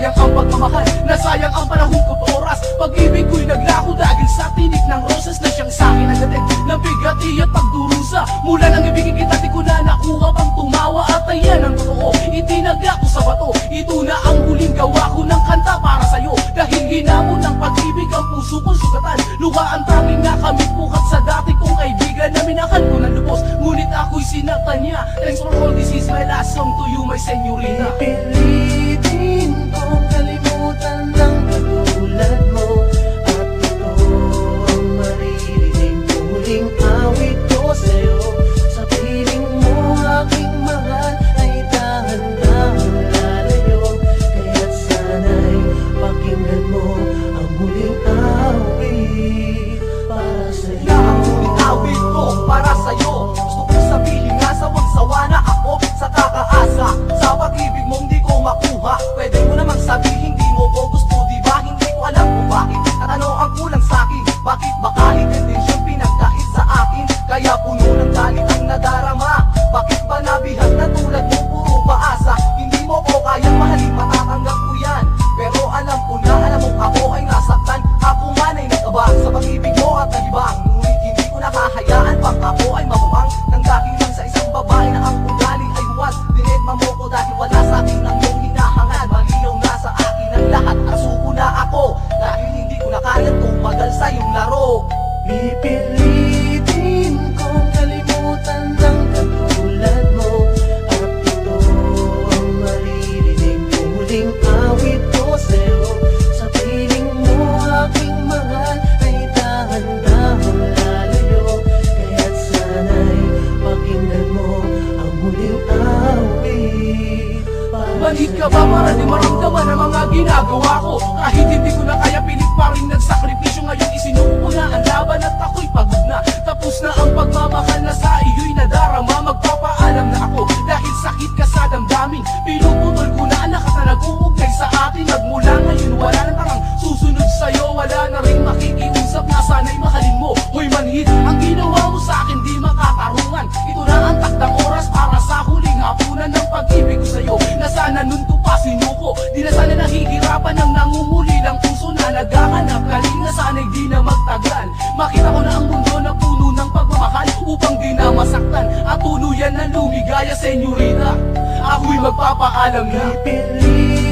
Nasayang ang pagmamahal, nasayang ang panahon ko pa oras. Pag-ibig ko'y naglako dahil sa tinik ng roses na siyang sa'kin nagatid ng bigati at pagdurusa. Mula nang ibigin kita di ko na nakuha pang tumawa. At ayan ang totoo, itinaga ko sa bato. Ito na ang huling gawa ko ng kanta para sa'yo. Dahil hinamon ng pag-ibig ang puso kong sugatan. Luha ang tanging nakamit bukat sa dati kong kaibigan na minahal ko ng lubos, ngunit ako'y sinaktan niya. Thanks for all, this is my last song to you, my senyorita. Pipilitin kong kalimutan ng katulad mo, at ito ang maririnig muling awit ko sa'yo. Sa piling mo aking mahal ay dahan-dahang lalayo, kaya't sana'y pakinggan mo ang muling awit para sa'yo. Ang huling awit ko para sa'yo. Gusto kong sabihin nga sawang-sawa na ako sa kakaasa. Sa pag-ibig mong di ko makuha, pwede mo namang sabihin di mo ko gusto, di ba? Hindi ko alam kung bakit at ano ang kulang sa'kin. Bakit ba kahit intensyon pinagkait sa akin, kaya puno ng galit ang nadarama? Bakit ba nabihat na tulad mo puro paasa? Hindi mo ko kayang mahalin, matatanggap ko yan. Pero alam ko na, alam mo ako ay nasaktan. Ako man ay nagabang sa pag-ibig mo at nalibang, ngunit hindi ko nakahayaan pang ako ay mabuang nang dahil lang sa isang babae na ang ugali ay huwas. Dinedma mo ko dahil wala sa akin ang iyong hinahangad. Malinaw na sa akin ang lahat, asuko na ako dahil hindi ko na kayang tumagal sa iyong laro. Pipilitin kong kalimutan ng katulad mo, at ito ang maririnig muling awit ko sa'yo. Sa piling mo aking mahal ay dahan-dahang lalayo, kaya't sana'y pakinggan mo ang muling awit para Manhid ka ba para di maramdaman ang mga ginagawa ko? Kahit hindi ko na kaya, pilit pa rin nagsakripisyo. Ngayon isinuko ko na ang laban at ako'y pagod na. Tapos na ang pagmamahal na sa iyo'y nadarama. Magpapaalam na ako dahil sakit ka sa damdamin. Pinuputol ko na ang lakas na nag-uugnay sa atin. Magmula ngayon wala na tarang susunod sa'yo. Wala na rin makikiusap na sana'y mahalin mo. Hoy manhid, ang ginawa mo sa akin di makatarungan. Ito na ang takdang oras para sa huling hapunan ng pag-ibig ko sa'yo, na sana nun ko pa sinuko. Di na sana nahihirapan ng nangunguli lang puso na naghahanap kaling na sana'y di na magtagal. Makita ko na ang mundo na puno ng pagmamahal upang di na masaktan at tuluyan na lumigaya, senyorita. Ako'y magpapaalam na. Pipilitin